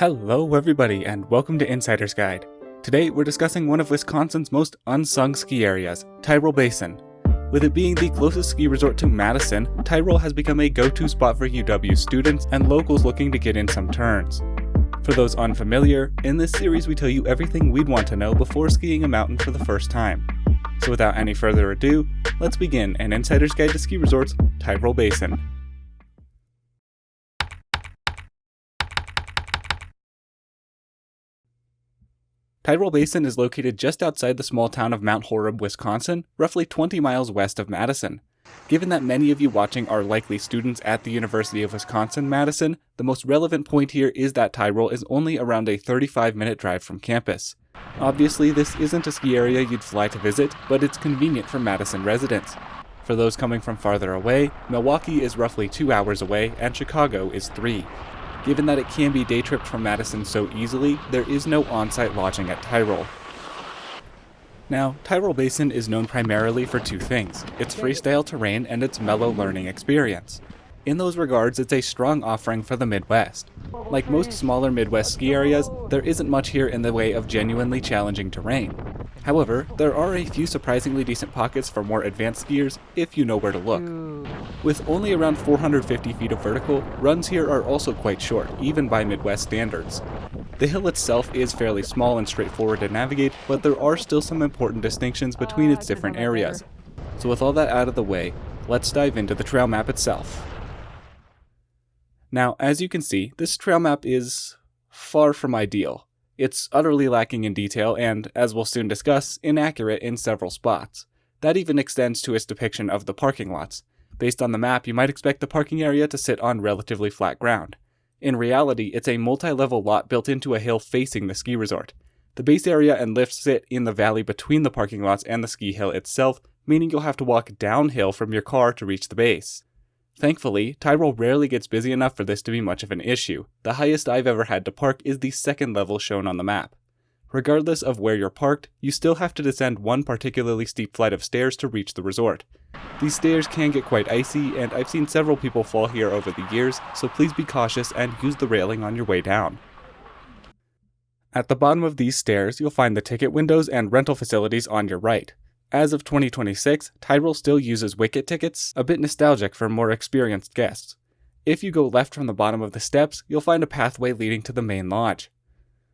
Hello everybody and welcome to Insider's Guide. Today we're discussing one of Wisconsin's most unsung ski areas, Tyrol Basin. With it being the closest ski resort to Madison, Tyrol has become a go-to spot for UW students and locals looking to get in some turns. For those unfamiliar, in this series we tell you everything we'd want to know before skiing a mountain for the first time. So without any further ado, let's begin an Insider's Guide to Ski Resorts, Tyrol Basin. Tyrol Basin is located just outside the small town of Mount Horeb, Wisconsin, roughly 20 miles west of Madison. Given that many of you watching are likely students at the University of Wisconsin-Madison, the most relevant point here is that Tyrol is only around a 35-minute drive from campus. Obviously, this isn't a ski area you'd fly to visit, but it's convenient for Madison residents. For those coming from farther away, Milwaukee is roughly 2 hours away, and Chicago is 3. Given that it can be day tripped from Madison so easily, there is no on-site lodging at Tyrol. Now, Tyrol Basin is known primarily for two things, its freestyle terrain and its mellow learning experience. In those regards, it's a strong offering for the Midwest. Like most smaller Midwest ski areas, there isn't much here in the way of genuinely challenging terrain. However, there are a few surprisingly decent pockets for more advanced skiers if you know where to look. With only around 450 feet of vertical, runs here are also quite short, even by Midwest standards. The hill itself is fairly small and straightforward to navigate, but there are still some important distinctions between its different areas. So with all that out of the way, let's dive into the trail map itself. Now, as you can see, this trail map is far from ideal. It's utterly lacking in detail and, as we'll soon discuss, inaccurate in several spots. That even extends to its depiction of the parking lots. Based on the map, you might expect the parking area to sit on relatively flat ground. In reality, it's a multi-level lot built into a hill facing the ski resort. The base area and lifts sit in the valley between the parking lots and the ski hill itself, meaning you'll have to walk downhill from your car to reach the base. Thankfully, Tyrol rarely gets busy enough for this to be much of an issue. The highest I've ever had to park is the second level shown on the map. Regardless of where you're parked, you still have to descend one particularly steep flight of stairs to reach the resort. These stairs can get quite icy, and I've seen several people fall here over the years, so please be cautious and use the railing on your way down. At the bottom of these stairs, you'll find the ticket windows and rental facilities on your right. As of 2026, Tyrol still uses Wicket tickets, a bit nostalgic for more experienced guests. If you go left from the bottom of the steps, you'll find a pathway leading to the main lodge.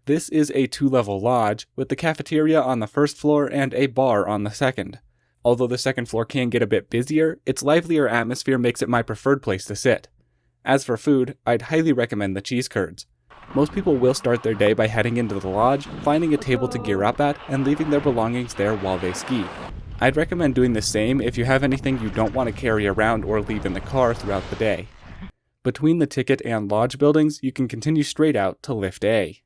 This is a 2-level lodge, with the cafeteria on the first floor and a bar on the second. Although the second floor can get a bit busier, its livelier atmosphere makes it my preferred place to sit. As for food, I'd highly recommend the cheese curds. Most people will start their day by heading into the lodge, finding a table to gear up at, and leaving their belongings there while they ski. I'd recommend doing the same if you have anything you don't want to carry around or leave in the car throughout the day. Between the ticket and lodge buildings, you can continue straight out to Lift A.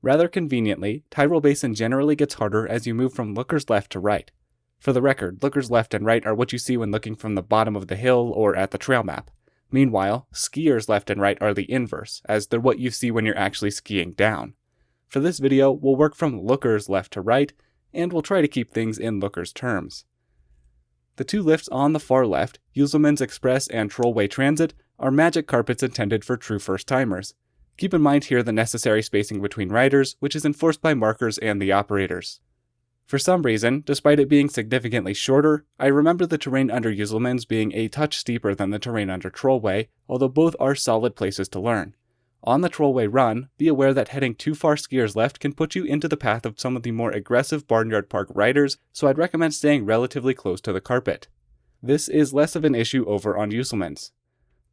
Rather conveniently, Tyrol Basin generally gets harder as you move from lookers left to right. For the record, lookers left and right are what you see when looking from the bottom of the hill or at the trail map. Meanwhile, skiers left and right are the inverse, as they're what you see when you're actually skiing down. For this video, we'll work from lookers left to right, and we'll try to keep things in lookers terms. The two lifts on the far left, Uselman's Express and Trollway Transit, are magic carpets intended for true first-timers. Keep in mind here the necessary spacing between riders, which is enforced by markers and the operators. For some reason, despite it being significantly shorter, I remember the terrain under Uselman's being a touch steeper than the terrain under Trollway, although both are solid places to learn. On the Trollway run, be aware that heading too far skiers left can put you into the path of some of the more aggressive Barnyard Park riders, so I'd recommend staying relatively close to the carpet. This is less of an issue over on Uselman's.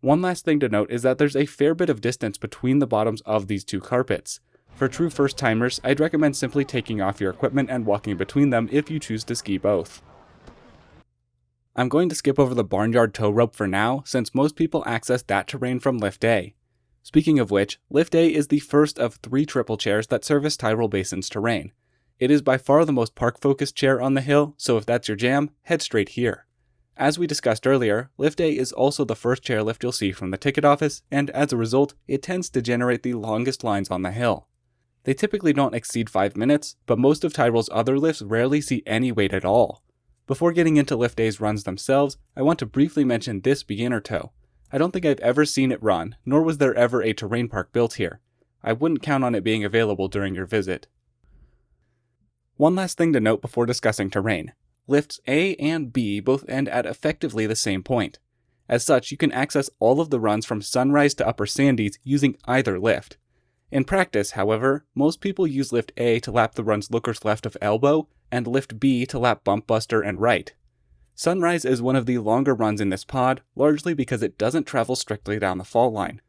One last thing to note is that there's a fair bit of distance between the bottoms of these two carpets. For true first-timers, I'd recommend simply taking off your equipment and walking between them if you choose to ski both. I'm going to skip over the Barnyard tow rope for now, since most people access that terrain from Lift A. Speaking of which, Lift A is the first of 3 triple chairs that service Tyrol Basin's terrain. It is by far the most park-focused chair on the hill, so if that's your jam, head straight here. As we discussed earlier, Lift A is also the first chairlift you'll see from the ticket office, and as a result, it tends to generate the longest lines on the hill. They typically don't exceed 5 minutes, but most of Tyrol's other lifts rarely see any wait at all. Before getting into Lift A's runs themselves, I want to briefly mention this beginner tow. I don't think I've ever seen it run, nor was there ever a terrain park built here. I wouldn't count on it being available during your visit. One last thing to note before discussing terrain. Lifts A and B both end at effectively the same point. As such, you can access all of the runs from Sunrise to Upper Sandys using either lift. In practice, however, most people use Lift A to lap the run's lookers left of Elbow, and Lift B to lap Bump Buster and right. Sunrise is one of the longer runs in this pod, largely because it doesn't travel strictly down the fall line.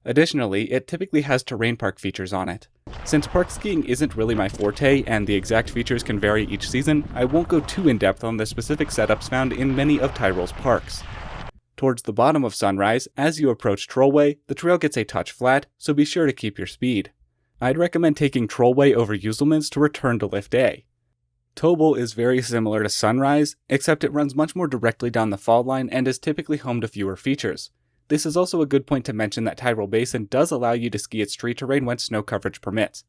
Additionally, it typically has terrain park features on it. Since park skiing isn't really my forte and the exact features can vary each season, I won't go too in-depth on the specific setups found in many of Tyrol's parks. Towards the bottom of Sunrise, as you approach Trollway, the trail gets a touch flat, so be sure to keep your speed. I'd recommend taking Trollway over Uselman's to return to Lift A. Tobel is very similar to Sunrise, except it runs much more directly down the fall line and is typically home to fewer features. This is also a good point to mention that Tyrol Basin does allow you to ski its tree terrain when snow coverage permits.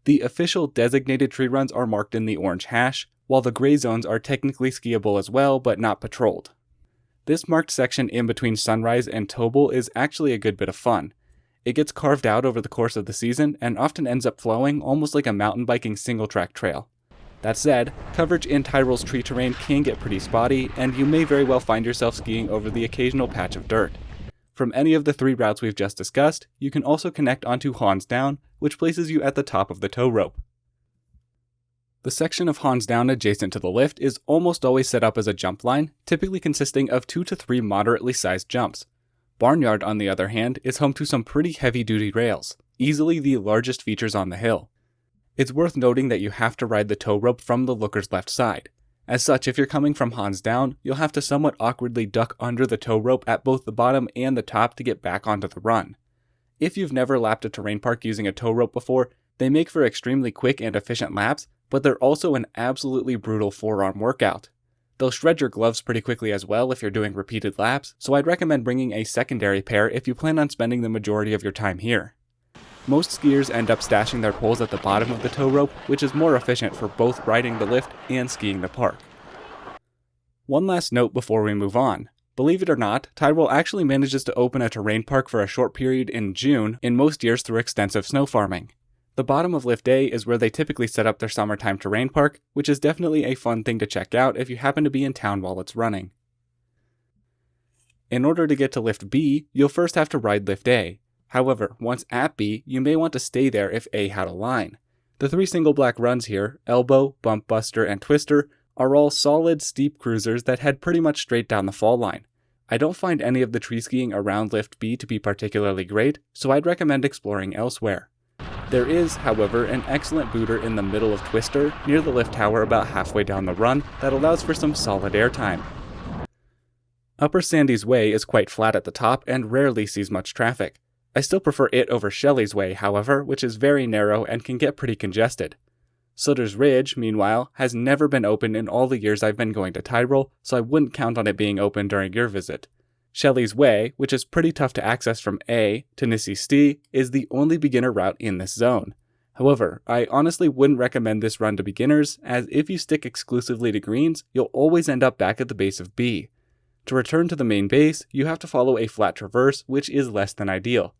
The official designated tree runs are marked in the orange hash, while the gray zones are technically skiable as well, but not patrolled. This marked section in between Sunrise and Tobel is actually a good bit of fun. It gets carved out over the course of the season and often ends up flowing almost like a mountain biking single-track trail. That said, coverage in Tyrol's tree terrain can get pretty spotty, and you may very well find yourself skiing over the occasional patch of dirt. From any of the three routes we've just discussed, you can also connect onto Hans Down, which places you at the top of the tow rope. The section of Hans Down adjacent to the lift is almost always set up as a jump line, typically consisting of 2 to 3 moderately sized jumps. Barnyard, on the other hand, is home to some pretty heavy-duty rails, easily the largest features on the hill. It's worth noting that you have to ride the tow rope from the looker's left side. As such, if you're coming from Hans Down, you'll have to somewhat awkwardly duck under the tow rope at both the bottom and the top to get back onto the run. If you've never lapped a terrain park using a tow rope before, they make for extremely quick and efficient laps, but they're also an absolutely brutal forearm workout. They'll shred your gloves pretty quickly as well if you're doing repeated laps, so I'd recommend bringing a secondary pair if you plan on spending the majority of your time here. Most skiers end up stashing their poles at the bottom of the tow rope, which is more efficient for both riding the lift and skiing the park. One last note before we move on. Believe it or not, Tyrol actually manages to open a terrain park for a short period in June in most years through extensive snow farming. The bottom of Lift A is where they typically set up their summertime terrain park, which is definitely a fun thing to check out if you happen to be in town while it's running. In order to get to Lift B, you'll first have to ride Lift A. However, once at B, you may want to stay there if A had a line. The 3 single black runs here, Elbow, Bump Buster, and Twister, are all solid, steep cruisers that head pretty much straight down the fall line. I don't find any of the tree skiing around Lift B to be particularly great, so I'd recommend exploring elsewhere. There is, however, an excellent booter in the middle of Twister, near the lift tower about halfway down the run, that allows for some solid airtime. Upper Sandy's Way is quite flat at the top and rarely sees much traffic. I still prefer it over Shelley's Way, however, which is very narrow and can get pretty congested. Sutter's Ridge, meanwhile, has never been open in all the years I've been going to Tyrol, so I wouldn't count on it being open during your visit. Shelley's Way, which is pretty tough to access from A to Nissi Stee, is the only beginner route in this zone. However, I honestly wouldn't recommend this run to beginners, as if you stick exclusively to greens, you'll always end up back at the base of B. To return to the main base, you have to follow a flat traverse, which is less than ideal.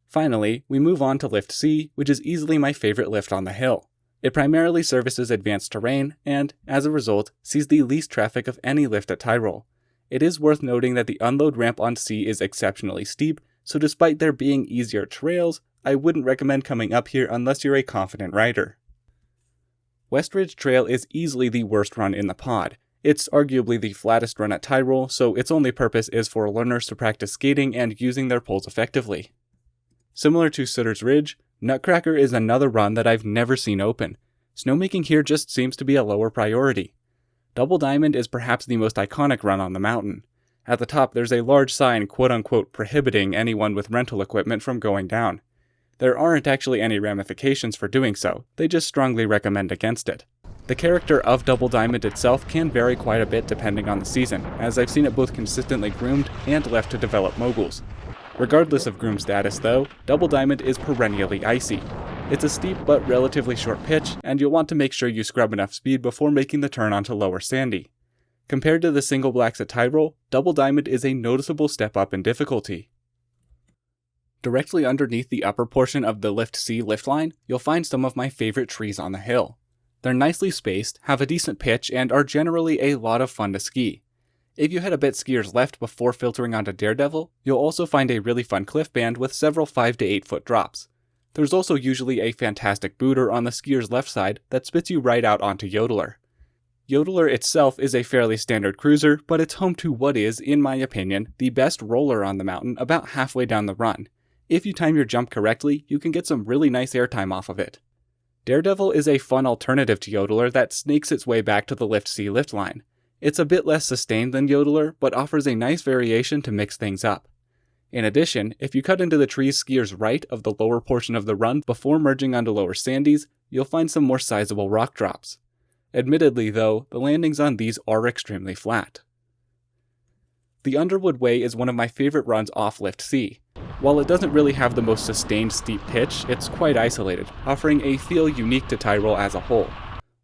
Finally, we move on to Lift C, which is easily my favorite lift on the hill. It primarily services advanced terrain, and, as a result, sees the least traffic of any lift at Tyrol. It is worth noting that the unload ramp on C is exceptionally steep, so despite there being easier trails, I wouldn't recommend coming up here unless you're a confident rider. Westridge Trail is easily the worst run in the pod. It's arguably the flattest run at Tyrol, so its only purpose is for learners to practice skating and using their poles effectively. Similar to Sutter's Ridge, Nutcracker is another run that I've never seen open. Snowmaking here just seems to be a lower priority. Double Diamond is perhaps the most iconic run on the mountain. At the top, there's a large sign quote-unquote prohibiting anyone with rental equipment from going down. There aren't actually any ramifications for doing so, they just strongly recommend against it. The character of Double Diamond itself can vary quite a bit depending on the season, as I've seen it both consistently groomed and left to develop moguls. Regardless of groom status though, Double Diamond is perennially icy. It's a steep but relatively short pitch, and you'll want to make sure you scrub enough speed before making the turn onto Lower Sandy. Compared to the single blacks at Tyrol, Double Diamond is a noticeable step up in difficulty. Directly underneath the upper portion of the Lift C lift line, you'll find some of my favorite trees on the hill. They're nicely spaced, have a decent pitch, and are generally a lot of fun to ski. If you head a bit skiers left before filtering onto Daredevil, you'll also find a really fun cliff band with several 5 to 8 foot drops. There's also usually a fantastic booter on the skiers left side that spits you right out onto Yodeler. Yodeler itself is a fairly standard cruiser, but it's home to what is, in my opinion, the best roller on the mountain about halfway down the run. If you time your jump correctly, you can get some really nice airtime off of it. Daredevil is a fun alternative to Yodeler that snakes its way back to the Lift C lift line. It's a bit less sustained than Yodeler, but offers a nice variation to mix things up. In addition, if you cut into the trees skiers right of the lower portion of the run before merging onto lower sandies, you'll find some more sizable rock drops. Admittedly though, the landings on these are extremely flat. The Underwood Way is one of my favorite runs off Lift C. While it doesn't really have the most sustained steep pitch, it's quite isolated, offering a feel unique to Tyrol as a whole.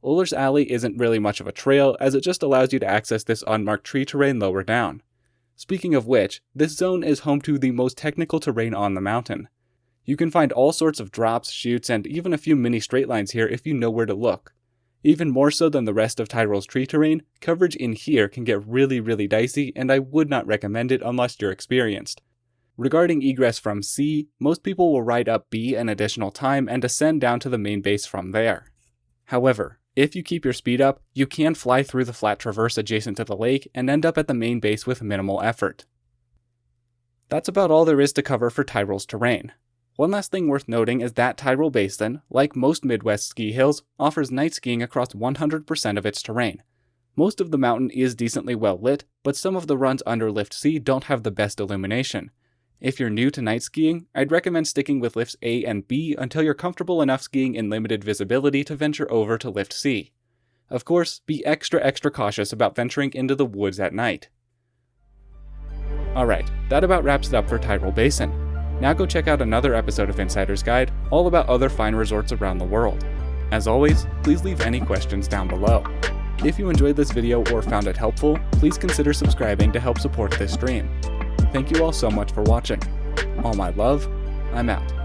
Uller's Alley isn't really much of a trail, as it just allows you to access this unmarked tree terrain lower down. Speaking of which, this zone is home to the most technical terrain on the mountain. You can find all sorts of drops, chutes, and even a few mini straight lines here if you know where to look. Even more so than the rest of Tyrol's tree terrain, coverage in here can get really dicey, and I would not recommend it unless you're experienced. Regarding egress from C, most people will ride up B an additional time and descend down to the main base from there. However, if you keep your speed up, you can fly through the flat traverse adjacent to the lake and end up at the main base with minimal effort. That's about all there is to cover for Tyrol's terrain. One last thing worth noting is that Tyrol Basin, like most Midwest ski hills, offers night skiing across 100% of its terrain. Most of the mountain is decently well lit, but some of the runs under Lift C don't have the best illumination. If you're new to night skiing, I'd recommend sticking with lifts A and B until you're comfortable enough skiing in limited visibility to venture over to Lift C. Of course, be extra cautious about venturing into the woods at night. Alright, that about wraps it up for Tyrol Basin. Now go check out another episode of Insider's Guide, all about other fine resorts around the world. As always, please leave any questions down below. If you enjoyed this video or found it helpful, please consider subscribing to help support this stream. Thank you all so much for watching. All my love, I'm out.